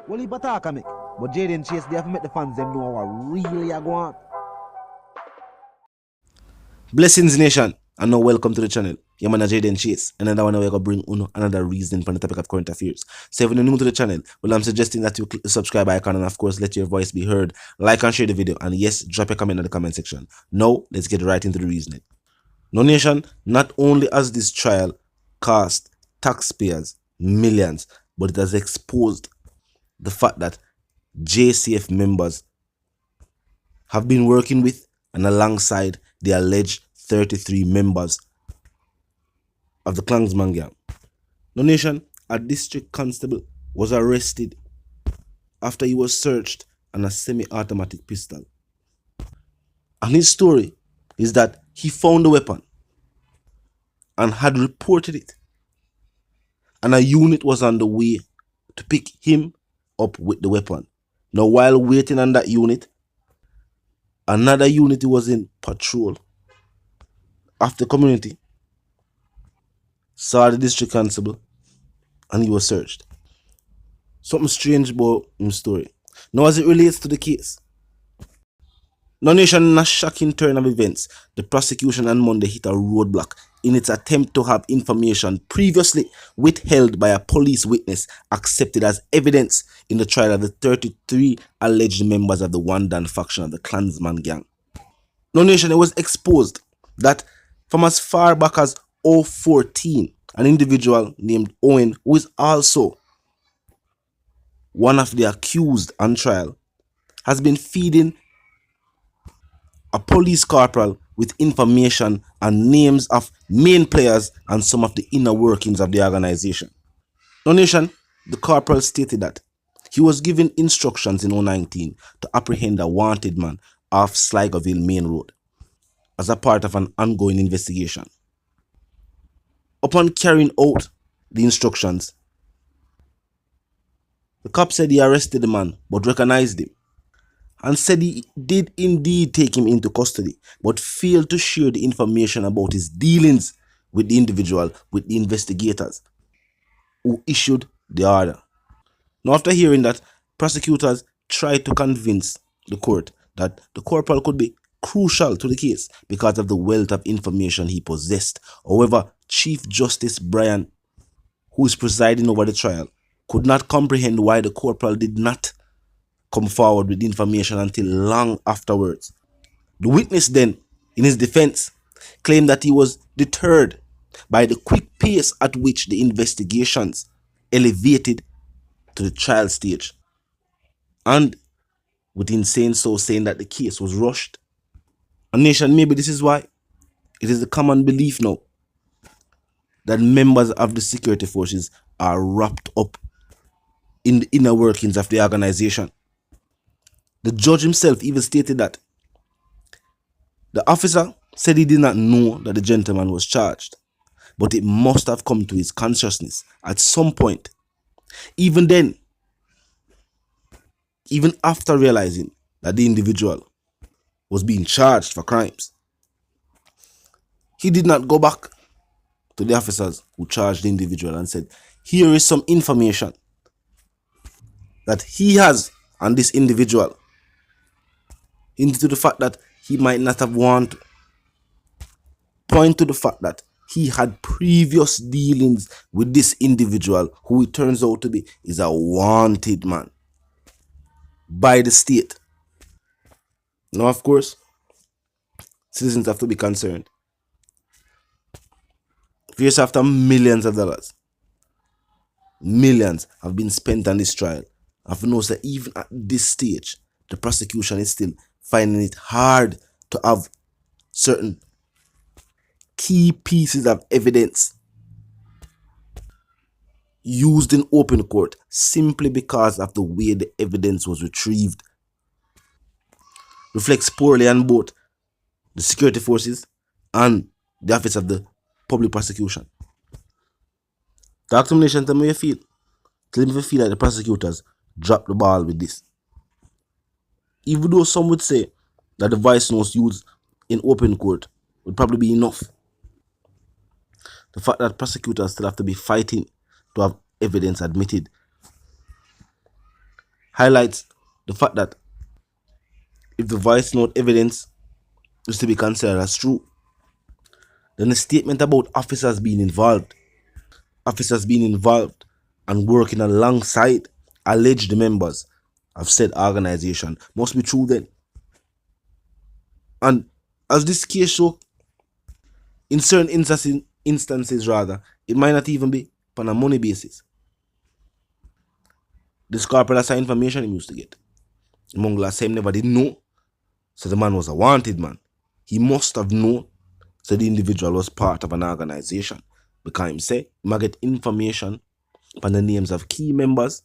Well, he attack me. But JCF, they have to make the fans them know what really are going on. Blessings Nation, and now welcome to the channel. Your man JCF, another one we're gonna bring another reason for the topic of current affairs. So if you're new to the channel, well, I'm suggesting that you click the subscribe icon and of course let your voice be heard. Like and share the video, and yes, drop a comment in the comment section. Now let's get right into the reasoning. No Nation, not only has this trial cost taxpayers millions, but it has exposed the fact that JCF members have been working with and alongside the alleged 33 members of the Klansman gang. No Nation, a district constable was arrested after he was searched on a semi-automatic pistol. And his story is that he found the weapon and had reported it, and a unit was on the way to pick him up with the weapon. Now, while waiting on that unit, another unit was in patrol of the community saw the district constable and he was searched. Something strange about his story. Now, as it relates to the case, No Nation, in a shocking turn of events, the prosecution on Monday hit a roadblock in its attempt to have information previously withheld by a police witness accepted as evidence in the trial of the 33 alleged members of the One-Dan faction of the Klansman gang. No Nation, it was exposed that from as far back as 2014, an individual named Owen, who is also one of the accused on trial, has been feeding a police corporal with information and names of main players and some of the inner workings of the organization. No Nation, the corporal stated that he was given instructions in 2019 to apprehend a wanted man off Sligoville Main Road as a part of an ongoing investigation. Upon carrying out the instructions, the cop said he arrested the man but recognized him and said he did indeed take him into custody, but failed to share the information about his dealings with the individual with the investigators who issued the order. Now, after hearing that, prosecutors tried to convince the court that the corporal could be crucial to the case because of the wealth of information he possessed. However, Chief Justice Brian, who is presiding over the trial, could not comprehend why the corporal did not come forward with information until long afterwards. The witness then, in his defense, claimed that he was deterred by the quick pace at which the investigations elevated to the trial stage, and within saying so, saying that the case was rushed. And Nation, maybe this is why it is the common belief now that members of the security forces are wrapped up in the inner workings of the organization. The judge himself even stated that the officer said he did not know that the gentleman was charged, but it must have come to his consciousness at some point. Even then, even after realizing that the individual was being charged for crimes, he did not go back to the officers who charged the individual and said, here is some information that he has on this individual, into the fact that he might not have wanted, point to the fact that he had previous dealings with this individual, who it turns out to be is a wanted man by the state. Now, of course, citizens have to be concerned. Fierce after millions of dollars, millions have been spent on this trial. I've noticed that even at this stage, the prosecution is still finding it hard to have certain key pieces of evidence used in open court simply because of the way the evidence was retrieved. Reflects poorly on both the security forces and the office of the public prosecution. Talk to me, Nation, tell me how you feel. Tell me if you feel like the prosecutors dropped the ball with this. Even though some would say that the voice notes used in open court would probably be enough, the fact that prosecutors still have to be fighting to have evidence admitted highlights the fact that if the voice note evidence is to be considered as true, then the statement about officers being involved and working alongside alleged members of said organization must be true then. And as this case show, in certain instances rather, it might not even be on a money basis. This corporal has information he used to get. Mongla said him never did know, so the man was a wanted man. He must have known, so the individual was part of an organization. Because him say, he might get information upon the names of key members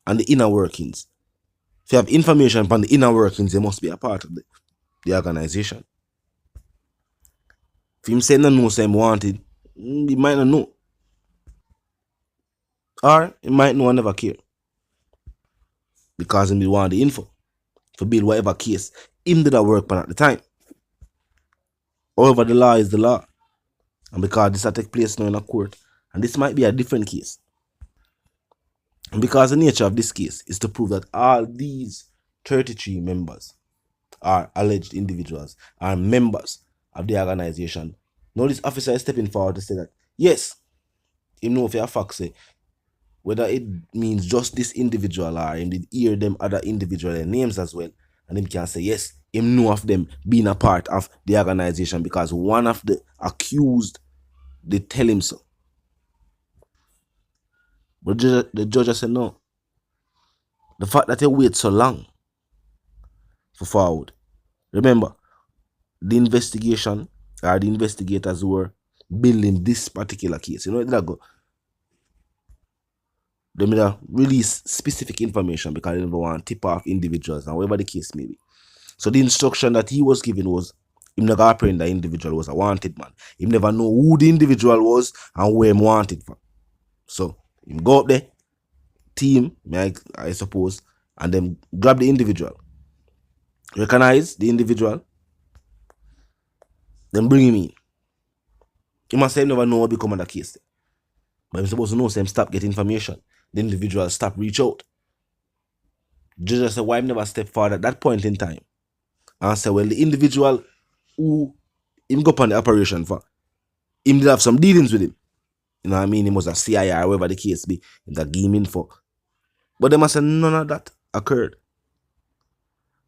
and the inner workings. If you have information upon the inner workings, you must be a part of the organization. If him say no know, say him wanted, he might not know. Or he might know and never care. Because he want the info to build whatever case him did a work on at the time. However, the law is the law. And because this will take place now in a court, and this might be a different case. And because the nature of this case is to prove that all these 33 members are alleged individuals, are members of the organization. Now this officer is stepping forward to say that, yes, him know for a fact say, whether it means just this individual or him did hear them other individual names as well, and him can say, yes, him know of them being a part of the organization because one of the accused, they tell him so. But the judge said no. The fact that they wait so long for forward. Remember, the investigation or the investigators who were building this particular case, you know, they go. They may release specific information because they never want to tip off individuals and whatever the case may be. So the instruction that he was given was him never apprehend the individual was a wanted man. He never know who the individual was and where him wanted for. So him go up there, team, I suppose, and then grab the individual. Recognize the individual, then bring him in. He must say him never know what become of the case. But he's supposed to know, say him stop getting information. The individual stop reach out. Judge said, why him never step forward at that point in time? And say, well, the individual who him go upon the operation for, him did have some dealings with him. You know what I mean? He was a CIR, whatever the case be, in that game info. But they must say none of that occurred.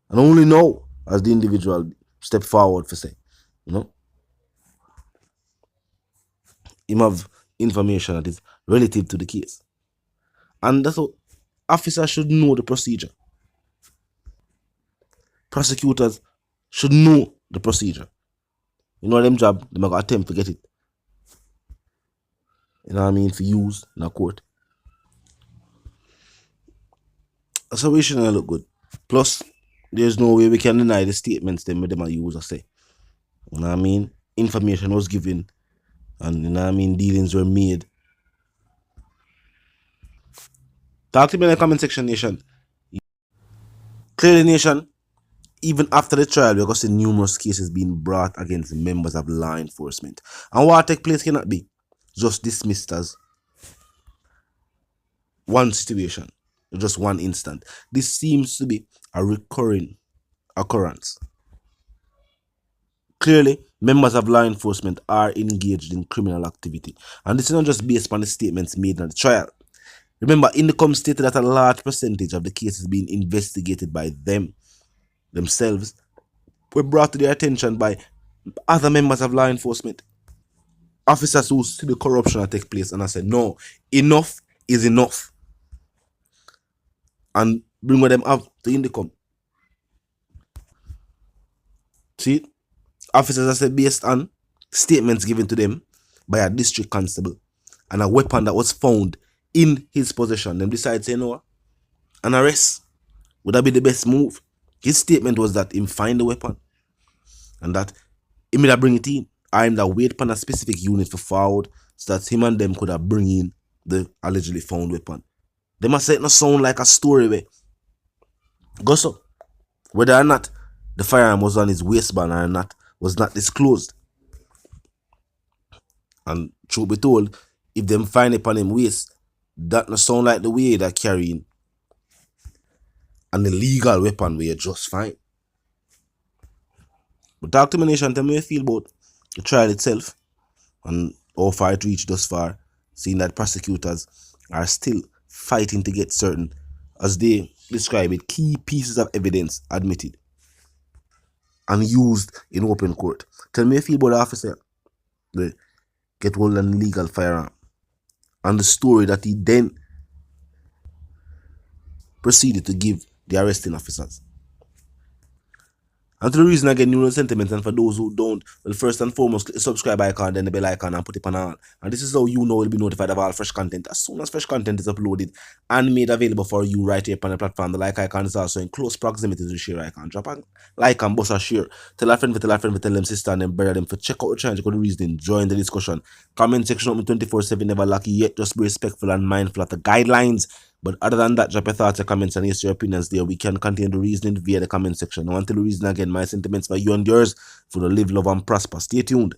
And only now, as the individual step forward for say, you know, him have information that is relative to the case. And that's what officers should know the procedure. Prosecutors should know the procedure. You know them job, they might attempt to get it. You know what I mean? For use in a court. So we shouldn't look good. Plus, there's no way we can deny the statements them are use or say. You know what I mean? Information was given and you know what I mean, dealings were made. Talk to me in the comment section, Nation. Clearly, Nation, even after the trial, we're going to see numerous cases being brought against members of law enforcement. And what take place cannot be just dismissed as one situation, just one instant. This seems to be a recurring occurrence. Clearly, members of law enforcement are engaged in criminal activity. And this is not just based on the statements made in the trial. Remember, Indicom stated that a large percentage of the cases being investigated by themselves were brought to their attention by other members of law enforcement. Officers who see the corruption that take place and I said, no, enough is enough. And bring what them up to Indicom. See, officers are said based on statements given to them by a district constable and a weapon that was found in his possession. Them decide to say, no, an arrest would that be the best move. His statement was that him find the weapon and that he may bring it in. Or him that wait upon a specific unit for forward so that him and them could have bring in the allegedly found weapon. They must say it not sound like a story where go so. Whether or not the firearm was on his waistband or not was not disclosed. And truth be told, if them find it on him waist, that not sound like the way they're carrying an illegal weapon where you're just fine. But talk to me, nation, tell me how you feel about the trial itself and how far it reached thus far, seeing that prosecutors are still fighting to get certain, as they describe it, key pieces of evidence admitted and used in open court. Tell me how you feel about the officer that get hold of an illegal firearm and the story that he then proceeded to give the arresting officers. And to the reason again, new sentiments, and for those who don't, well, first and foremost, click the subscribe icon, then the bell icon, and put it on all. And this is how you know you'll be notified of all fresh content as soon as fresh content is uploaded and made available for you right here on the platform. The like icon is also in close proximity to the share icon. Drop a like and bust a share. Tell a friend, tell them sister and them brother them for check out the channel, check out the reasoning, join the discussion. Comment section open 24/7, never lucky yet. Just be respectful and mindful of the guidelines. But other than that, drop your thoughts, your comments, and your opinions there. We can continue the reasoning via the comment section. Now, until the reason again, my sentiments for you and yours for the live, love, and prosper. Stay tuned.